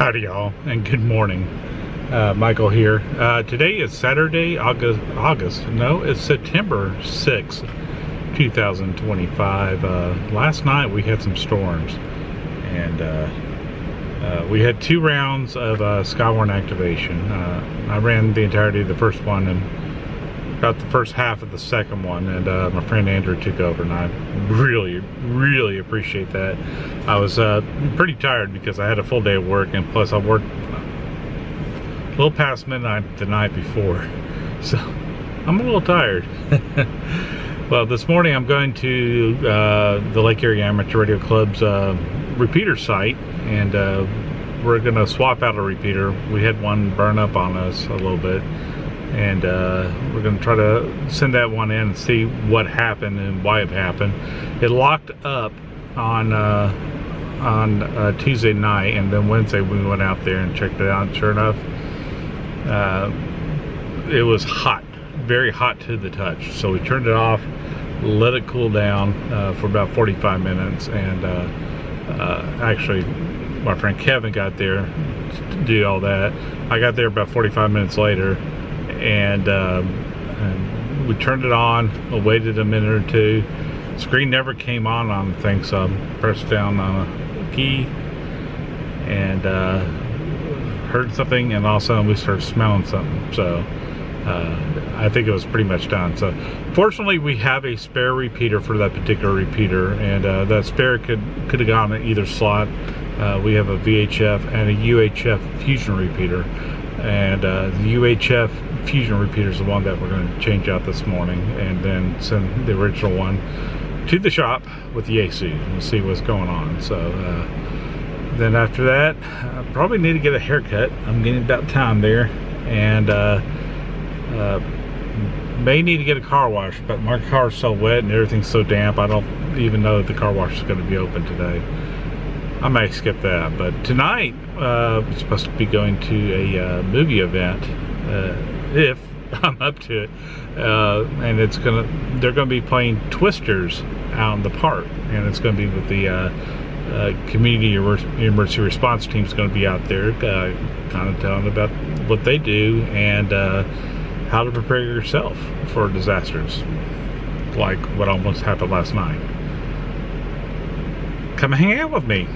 Howdy y'all, and good morning. Michael here. Today is Saturday, it's September 6th, 2025. Last night we had some storms, and we had 2 rounds of Skywarn activation. I ran the entirety of the first one and about the first half of the second one, and my friend Andrew took over, and I really appreciate that. I was pretty tired because I had a full day of work, and plus I worked a little past midnight the night before, so I'm a little tired. Well, this morning I'm going to the Lake Area Amateur Radio Club's repeater site, and we're going to swap out a repeater. We had one burn up on us a little bit, and we're going to try to send that one in and see what happened and why it happened. It locked up on Tuesday night, and then Wednesday we went out there and checked it out, and sure enough, it was hot, very hot to the touch. So we turned it off, let it cool down for about 45 minutes, and actually my friend Kevin got there to do all that. I got there about 45 minutes later, and we turned it on, waited a minute or two. Screen never came on the thing, so I pressed down on a key and heard something, and all of a sudden we started smelling something. So I think it was pretty much done. So fortunately we have a spare repeater for that particular repeater, and that spare could have gone in either slot. We have a VHF and a UHF fusion repeater, and the UHF fusion repeater is the one that we're going to change out this morning, and then send the original one to the shop with the AC and see what's going on. So then after that, I probably need to get a haircut. I'm getting about time there, and may need to get a car wash, but my car's so wet and everything's so damp, I don't even know if the car wash is going to be open today. I may skip that. But tonight we're supposed to be going to a movie event, if I'm up to it, and they're gonna be playing Twisters out in the park, and it's gonna be with the community emergency response team. Is going to be out there kind of telling about what they do and how to prepare yourself for disasters like what almost happened last night. Come hang out with me.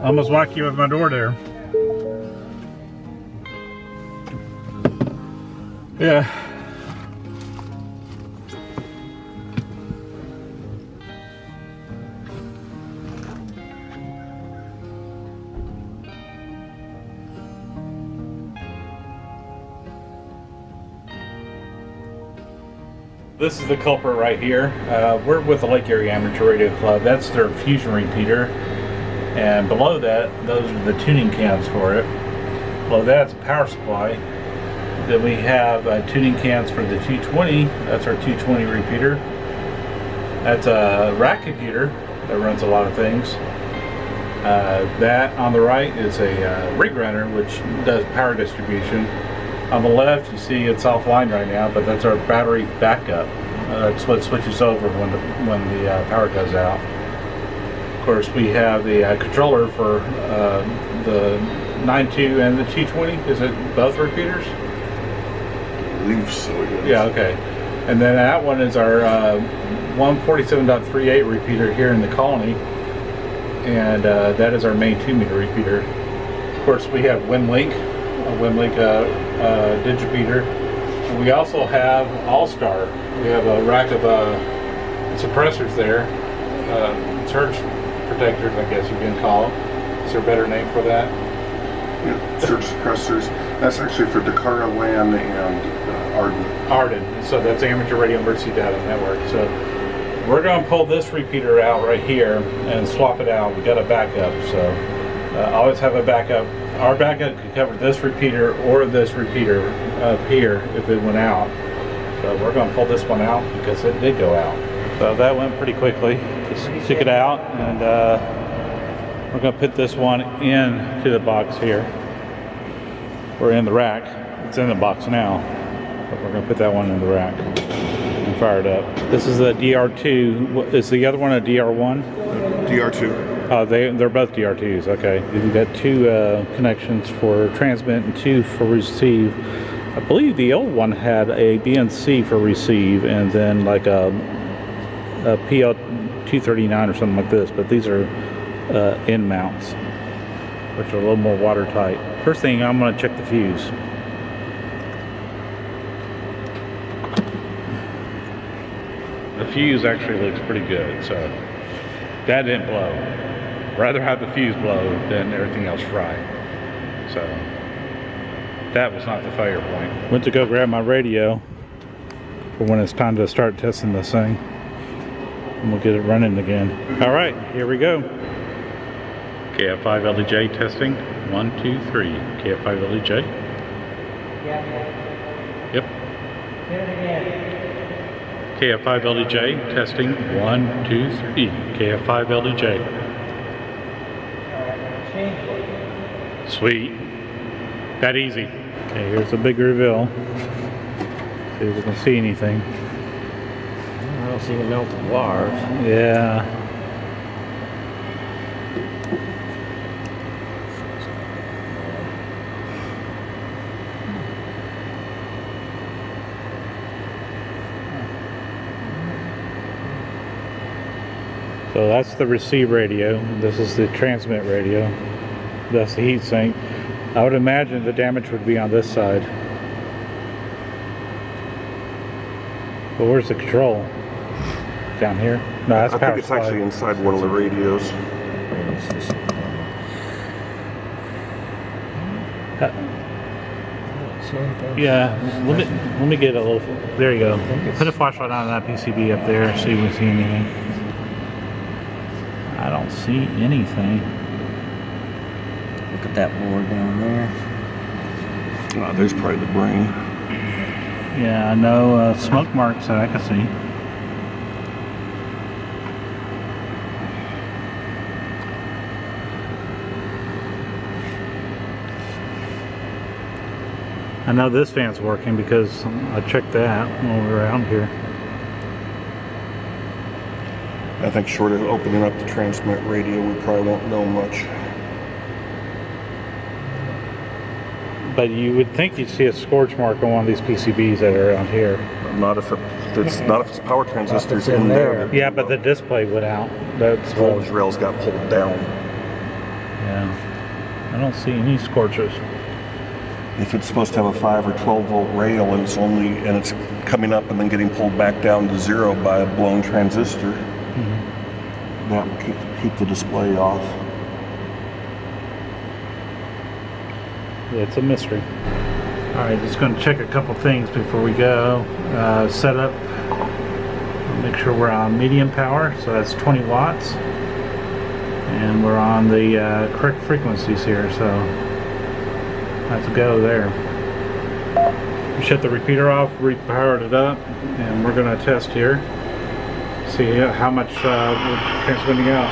Almost whacked you with my door there. Yeah. This is the culprit right here. We're with the Lake Area Amateur Radio Club. That's their fusion repeater. And below that, those are the tuning cans for it. Below that's a power supply. Then we have tuning cans for the 220. That's our 220 repeater. That's a rack computer that runs a lot of things. That on the right is a rig runner, which does power distribution. On the left, you see it's offline right now, but that's our battery backup. That's what switches over when the power goes out. Of course, we have the controller for the 9.2 and the 220. Is it both repeaters? I believe so, yes. Yeah, okay. And then that one is our 147.38 repeater here in the colony, and that is our main 2-meter repeater. Of course, we have WinLink, a WinLink digipeater. And we also have All-Star. We have a rack of suppressors there, surge protectors, I guess you can call it. Is there a better name for that? Yeah, surge suppressors. That's actually for Dakara, LAN, and Arden. So that's Amateur Radio Emergency Data Network. So we're going to pull this repeater out right here and swap it out. We got a backup, so always have a backup. Our backup could cover this repeater or this repeater up here if it went out. So we're going to pull this one out because it did go out. So that went pretty quickly. Just took it out, and we're going to put this one into the box here. We're in the rack. It's in the box now, but we're going to put that one in the rack and fire it up. This is a DR2. Is the other one a DR1? DR2. Oh, they're both DR2s. Okay, you've got two connections for transmit and two for receive. I believe the old one had a BNC for receive and then like a PL239 or something like this, but these are end mounts, which are a little more watertight. First thing, I'm going to check the fuse. The fuse actually looks pretty good, so that didn't blow. Rather have the fuse blow than everything else fry. So that was not the failure point. Went to go grab my radio for when it's time to start testing this thing, and we'll get it running again. All right, here we go. KF5 LDJ testing. 1, 2, 3. KF5 LDJ. Yep. KF5 LDJ testing. 1, 2, 3. KF5 LDJ. Sweet. That easy. Okay, here's a big reveal. See if we can see anything. I don't see any melted wires. Yeah. So that's the receive radio. This is the transmit radio. That's the heat sink. I would imagine the damage would be on this side. But where's the control? Down here? No, that's power I think it's supply. actually inside one of the radios. Yeah, let me get a little. There you go. Put a flashlight on that PCB up there and see if we see anything. I don't see anything. Look at that board down there. Oh, there's probably the brain. Yeah, I know smoke marks that I can see. I know this fan's working because I checked that when we were out here. I think short of opening up the transmit radio, we probably won't know much. But you would think you'd see a scorch mark on one of these PCBs that are around here. Not if it's power transistors in there. Yeah, but the display went out. That's Voltage rails got pulled down. Yeah, I don't see any scorches. If it's supposed to have a 5 or 12 volt rail and it's coming up and then getting pulled back down to 0 by a blown transistor, that will keep the display off. It's a mystery. All right, just going to check a couple things before we go. Set up. Make sure we're on medium power, so that's 20 watts, and we're on the correct frequencies here. So let's go there. We shut the repeater off, repowered it up, and we're going to test here. See how much we're transmitting out.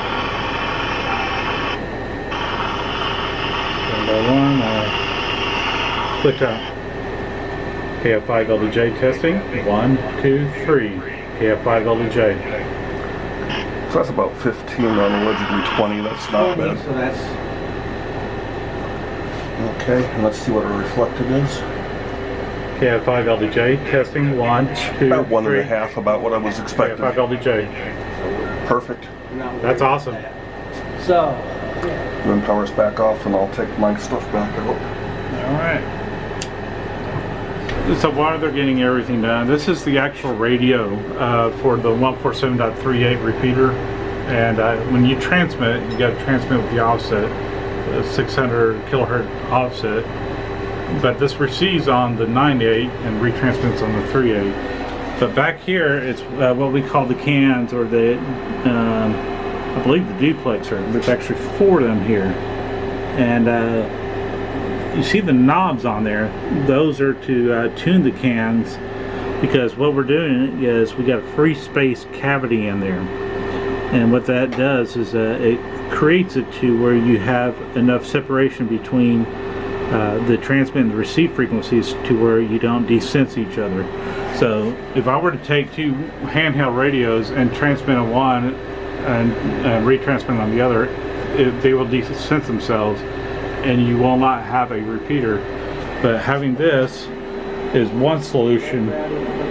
One by one. Click up. KF5 LDJ testing. 1, 2, 3. KF5 LDJ. So that's about 15 on allegedly 20. That's not bad. So that's okay. And let's see what our reflected is. KF5 LDJ testing. 1, 2, About 1 3. and a half, about what I was expecting. KF5 LDJ. Perfect. That's awesome. so. Then power's back off, and I'll take my stuff back out. All right. So while they're getting everything done, this is the actual radio for the 147.38 repeater. And when you transmit, you got to transmit with the offset. a 600 kilohertz offset, but this receives on the 9.8 and retransmits on the 3.8. But back here, it's what we call the cans, or the I believe the duplexer. There's actually 4 of them here, and you see the knobs on there. Those are to tune the cans, because what we're doing is we got a free space cavity in there, and what that does is it creates it to where you have enough separation between the transmit and the receive frequencies to where you don't desense each other. So if I were to take 2 handheld radios and transmit on one and retransmit on the other, they will desense themselves and you will not have a repeater. But having this is one solution.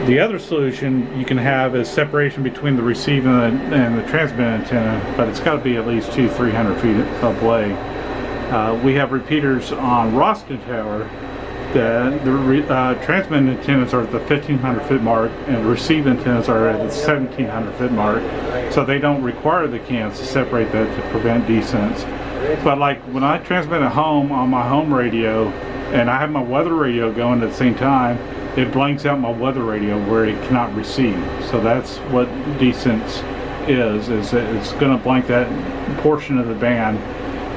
The other solution you can have is separation between the receive and the transmit antenna, but it's got to be at least 200-300 feet away. We have repeaters on Roskin Tower. The transmit antennas are at the 1500 foot mark, and the receive antennas are at the 1700 foot mark, so they don't require the cans to separate that to prevent desense. But like when I transmit at home on my home radio, and I have my weather radio going at the same time, it blanks out my weather radio where it cannot receive. So that's what desense is it's going to blank that portion of the band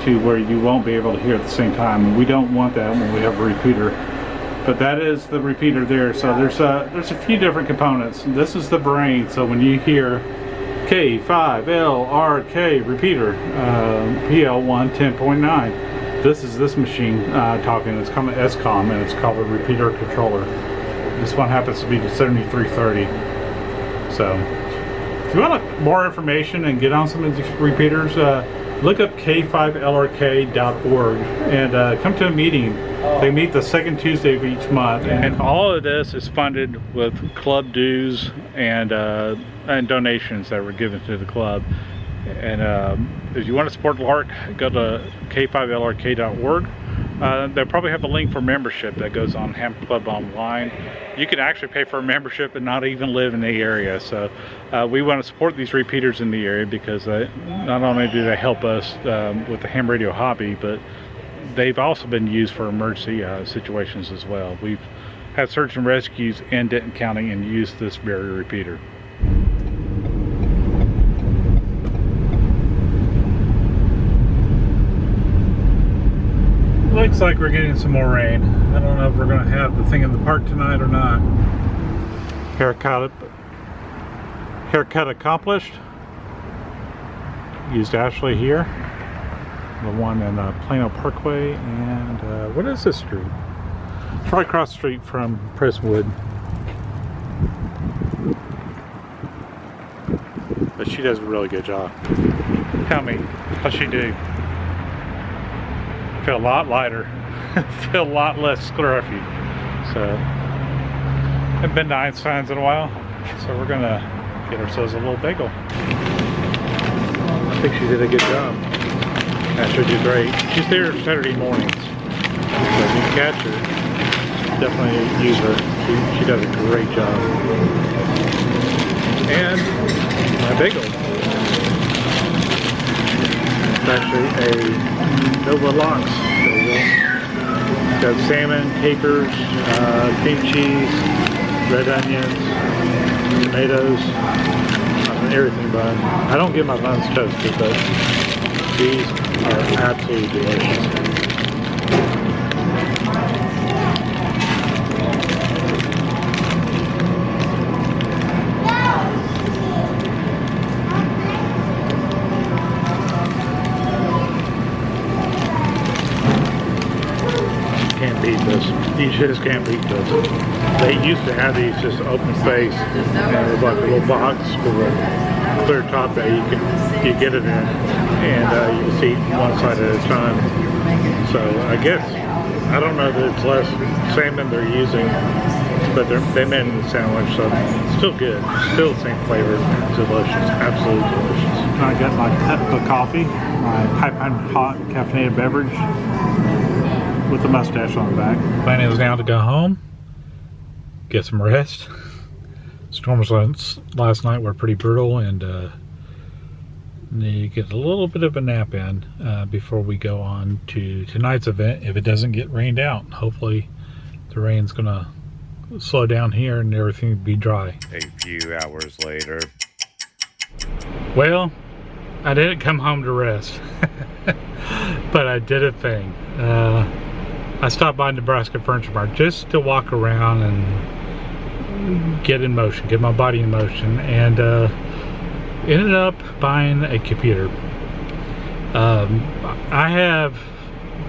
to where you won't be able to hear at the same time. And we don't want that when we have a repeater. But that is the repeater there. So there's a few different components. This is the brain. So when you hear K5LRK repeater, PL1 10.9, this is this machine talking. It's called an SCOM, and it's called a repeater controller. This one happens to be the 7330. So if you want more information and get on some of these repeaters, look up k5lrk.org and come to a meeting. They meet the second Tuesday of each month, and all of this is funded with club dues and donations that were given to the club. And if you want to support LARC, go to k5lrk.org. They'll probably have a link for membership that goes on Ham Club Online. You can actually pay for a membership and not even live in the area. So we want to support these repeaters in the area, because not only do they help us with the ham radio hobby, but they've also been used for emergency situations as well. We've had search and rescues in Denton County and used this very repeater. Looks like we're getting some more rain. I don't know if we're going to have the thing in the park tonight or not. Haircut accomplished. Used Ashley here. The one in Plano Parkway, and what is this street? It's right across the street from Prestonwood. But she does a really good job. Tell me, how's she do? Feel a lot lighter. Feel a lot less scruffy. So, haven't been to Einstein's in a while, so we're gonna get ourselves a little bagel. I think she did a good job. Ashley did great. She's there Saturday mornings. So if you can catch her, definitely use her. She does a great job. And my bagel. It's actually a Nova Lox bagel. It's got salmon, capers, cream cheese, red onions, tomatoes, everything bun. I don't get my buns toasted, but these are absolutely delicious. Can't beat this. You just can't beat this. They used to have these just open face, and it was like a little box with a clear top that you get it in, and you can see one side at a time. So I guess, I don't know that it's less salmon they're using, but they made it in the sandwich, so it's still good. Still the same flavor. Delicious. Absolutely delicious. I got my cup of coffee, my piping hot caffeinated beverage with the mustache on the back. Plan is now to go home, get some rest. Storms last night were pretty brutal, and need to get a little bit of a nap in before we go on to tonight's event, if it doesn't get rained out. Hopefully the rain's gonna slow down here and everything will be dry. A few hours later. Well, I didn't come home to rest, but I did a thing. I stopped by Nebraska Furniture Mart just to walk around and get in motion, get my body in motion, and ended up buying a computer. I have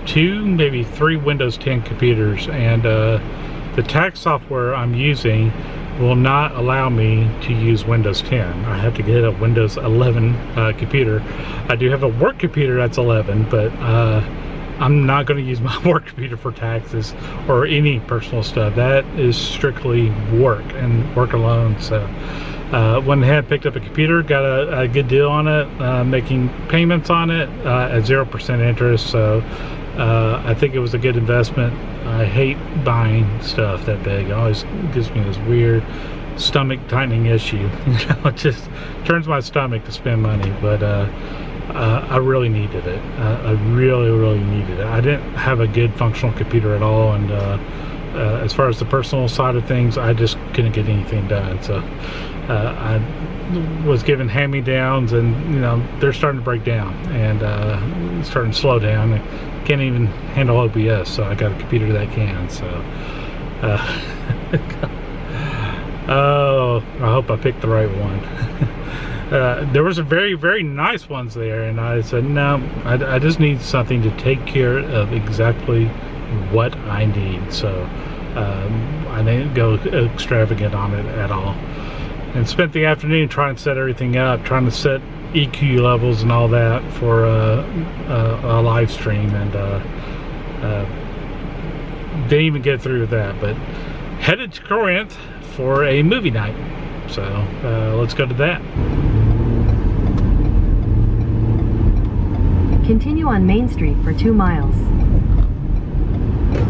2, maybe 3 Windows 10 computers, and the tax software I'm using will not allow me to use Windows 10. I have to get a Windows 11 computer. I do have a work computer that's 11, but I'm not going to use my work computer for taxes or any personal stuff. That is strictly work and work alone. So went ahead, picked up a computer, got a good deal on it, making payments on it at 0% interest. So I think it was a good investment. I hate buying stuff that big. It always gives me this weird stomach tightening issue. It just turns my stomach to spend money, but I really needed it. I really needed it. I didn't have a good functional computer at all, and as far as the personal side of things, I just couldn't get anything done. So I was given hand-me-downs, and they're starting to break down and starting to slow down. I can't even handle OBS, so I got a computer that can. So oh, I hope I picked the right one. There was a very nice ones there, and I said, no, I just need something to take care of exactly what I need. So I didn't go extravagant on it at all, and spent the afternoon trying to set everything up, trying to set EQ levels and all that for a live stream, and didn't even get through with that, but headed to Corinth for a movie night. So let's go to that. Continue on Main Street for 2 miles.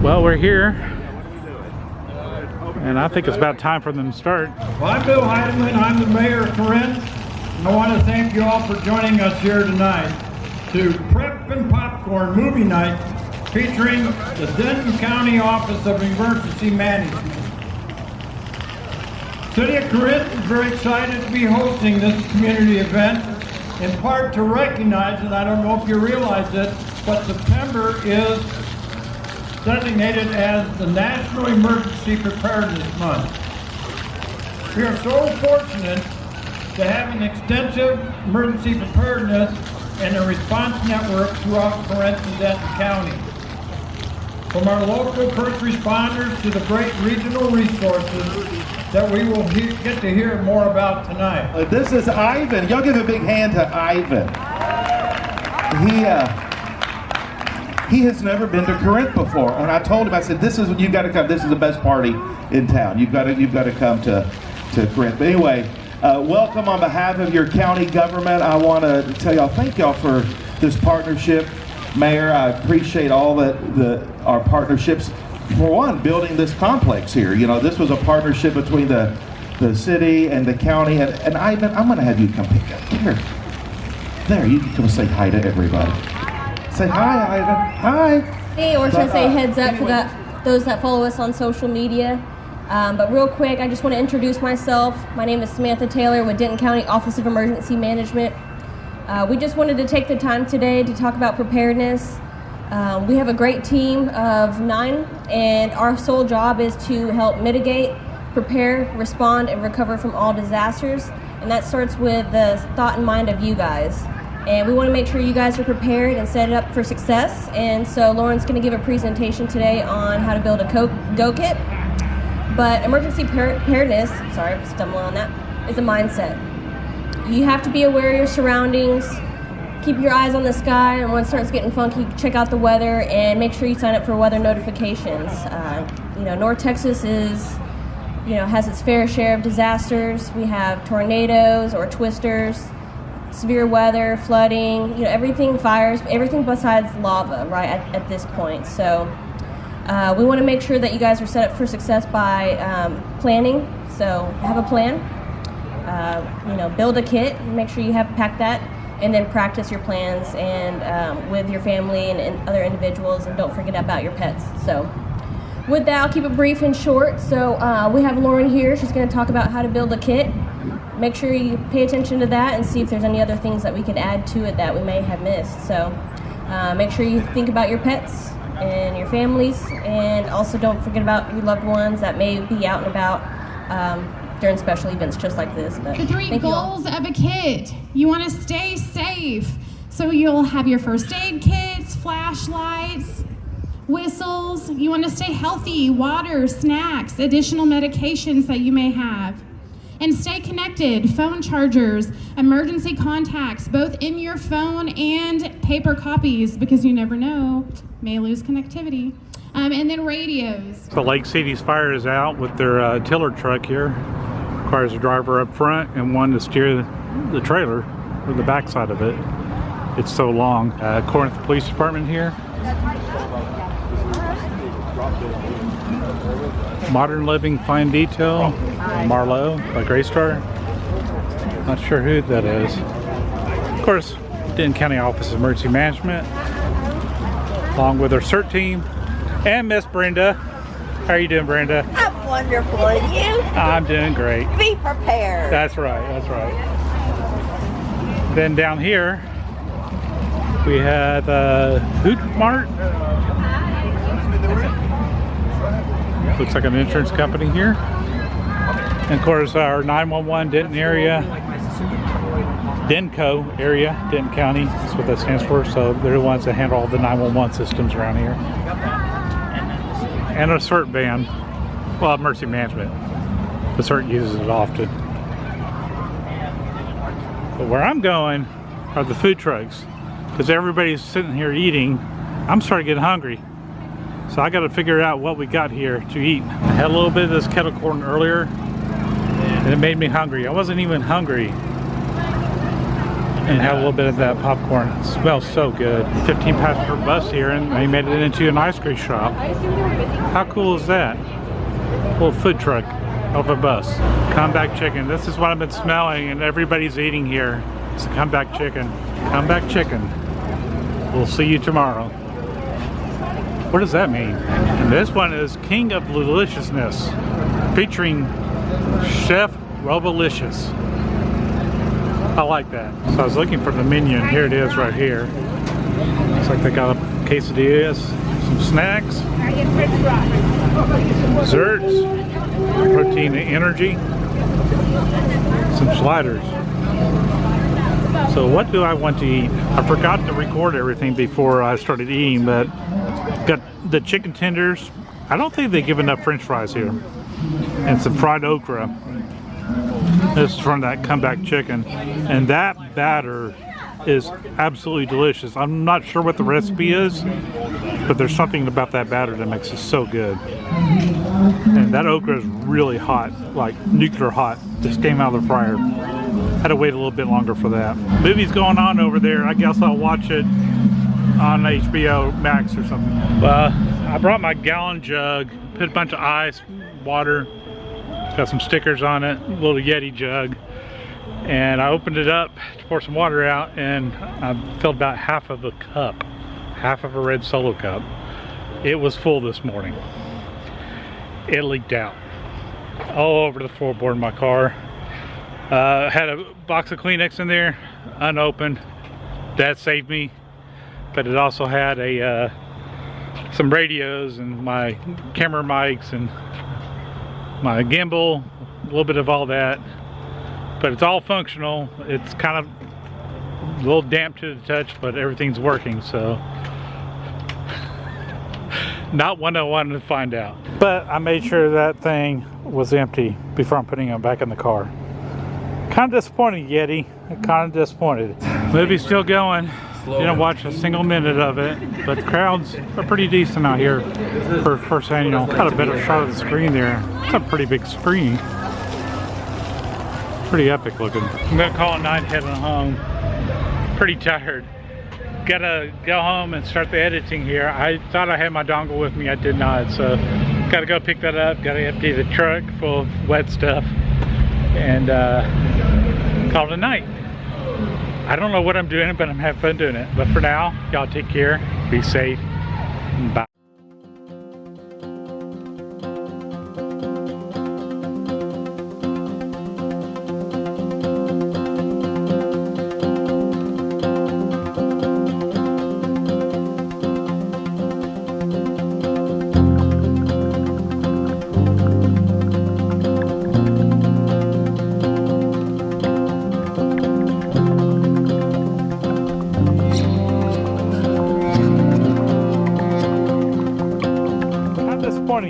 Well, we're here, and I think it's about time for them to start. Well, I'm Bill Heidemann. I'm the mayor of Corinth, and I want to thank you all for joining us here tonight to Prep and Popcorn Movie Night featuring the Denton County Office of Emergency Management. City of Corinth is very excited to be hosting this community event, in part to recognize, and I don't know if you realize it, but September is designated as the National Emergency Preparedness Month. We are so fortunate to have an extensive emergency preparedness and a response network throughout Corinth and Denton County. From our local first responders to the great regional resources that we will get to hear more about tonight. This is Ivan. Y'all give a big hand to Ivan. He has never been to Corinth before, and I told him, I said, "This is you've got to come. This is the best party in town. You've got to come to Corinth." But anyway, welcome on behalf of your county government. I want to tell y'all, thank y'all for this partnership, Mayor. I appreciate all that our partnerships. For one, building this complex here. This was a partnership between the city and the county. And Ivan, I'm going to have you come pick up. Come here. There, you can come say hi to everybody. Say hi, Ivan. Hi. Hey, or should I say heads up for those that follow us on social media. But real quick, I just want to introduce myself. My name is Samantha Taylor with Denton County Office of Emergency Management. We just wanted to take the time today to talk about preparedness. We have a great team of 9, and our sole job is to help mitigate, prepare, respond, and recover from all disasters. And that starts with the thought and mind of you guys. And we want to make sure you guys are prepared and set it up for success. And so Lauren's going to give a presentation today on how to build a go kit. But emergency preparedness, sorry, I'm stumbling on that, is a mindset. You have to be aware of your surroundings. Keep your eyes on the sky, and when it starts getting funky, check out the weather and make sure you sign up for weather notifications. North Texas has its fair share of disasters. We have tornadoes or twisters, severe weather, flooding, everything, fires, everything besides lava, right, at this point. So we want to make sure that you guys are set up for success by planning. So have a plan, build a kit, make sure you have packed that. and then practice your plans and with your family and other individuals, and don't forget about your pets. So with that, I'll keep it brief and short. So we have Lauren here. She's going to talk about how to build a kit. Make sure you pay attention to that and see if there's any other things that we could add to it that we may have missed. So make sure you think about your pets and your families, and also don't forget about your loved ones that may be out and about during special events just like this. But the 3 goals of a kit: you want to stay safe, so you'll have your first aid kits, flashlights, whistles. You want to stay healthy, water, snacks, additional medications that you may have. And stay connected, phone chargers, emergency contacts, both in your phone and paper copies, because you never know, may lose connectivity. And then radios. So Lake City's fire is out with their tiller truck here. Requires a driver up front and one to steer the trailer, or the backside of it. It's so long. Corinth Police Department here. Modern Living Fine Detail, Marlowe by Graystar. Not sure who that is. Of course, Denton County Office of Emergency Management, along with our CERT team, and Miss Brenda. How are you doing, Brenda? I'm wonderful, and you? I'm doing great. Be prepared. That's right, that's right. Then down here, we have Hoot Mart. Looks like an insurance company here. And of course our 911 Denton area, Denco area, Denton County, that's what that stands for. So they're the ones that handle all the 911 systems around here. And a CERT van, well, emergency management. The CERT uses it often. But where I'm going are the food trucks, because everybody's sitting here eating. I'm starting to get hungry. So I got to figure out what we got here to eat. I had a little bit of this kettle corn earlier, and it made me hungry. I wasn't even hungry. And had a little bit of that popcorn. It smells so good. 15-passenger bus here, and they made it into an ice cream shop. How cool is that? A little food truck of a bus. Comeback chicken. This is what I've been smelling, and everybody's eating here. It's a comeback chicken. Comeback chicken. We'll see you tomorrow. What does that mean? And this one is King of Deliciousness, featuring Chef Robolicious. I like that. So I was looking for the menu, and here it is right here. Looks like they got a quesadillas, some snacks, desserts, protein and energy, some sliders. So what do I want to eat? I forgot to record everything before I started eating, but got the chicken tenders. I don't think they give enough french fries here. And some fried okra. This is from that comeback chicken. And that batter is absolutely delicious. I'm not sure what the recipe is, but there's something about that batter that makes it so good. And that okra is really hot, like nuclear hot. Just came out of the fryer. Had to wait a little bit longer for that. Movie's going on over there. I guess I'll watch it on HBO Max or something. I brought my gallon jug, put a bunch of ice, water, got some stickers on it, a little Yeti jug, and I opened it up to pour some water out, and I filled about half of a cup, half of a red Solo cup. It was full this morning. It leaked out all over the floorboard of my car. Had a box of Kleenex in there, unopened. That saved me. But it also had some radios and my camera mics and my gimbal, a little bit of all that. But it's all functional. It's kind of a little damp to the touch, but everything's working, so not one I wanted to find out. But I made sure that thing was empty before I'm putting it back in the car. Kind of disappointed, Yeti. Kind of disappointed. Movie's still going. Didn't watch a single minute of it, but the crowds are pretty decent out here for first annual. Got a better shot of the screen there. It's a pretty big screen. Pretty epic looking. I'm gonna call it night, heading home. Pretty tired. Gotta go home and start the editing here. I thought I had my dongle with me, I did not, so gotta go pick that up. Gotta empty the truck full of wet stuff and call it a night. I don't know what I'm doing, but I'm having fun doing it. But for now, y'all take care, be safe, bye.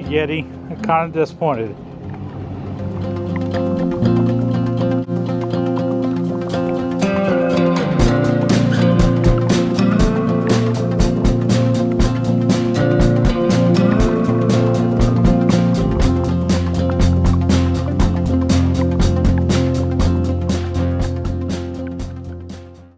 Yeti, I'm kind of disappointed.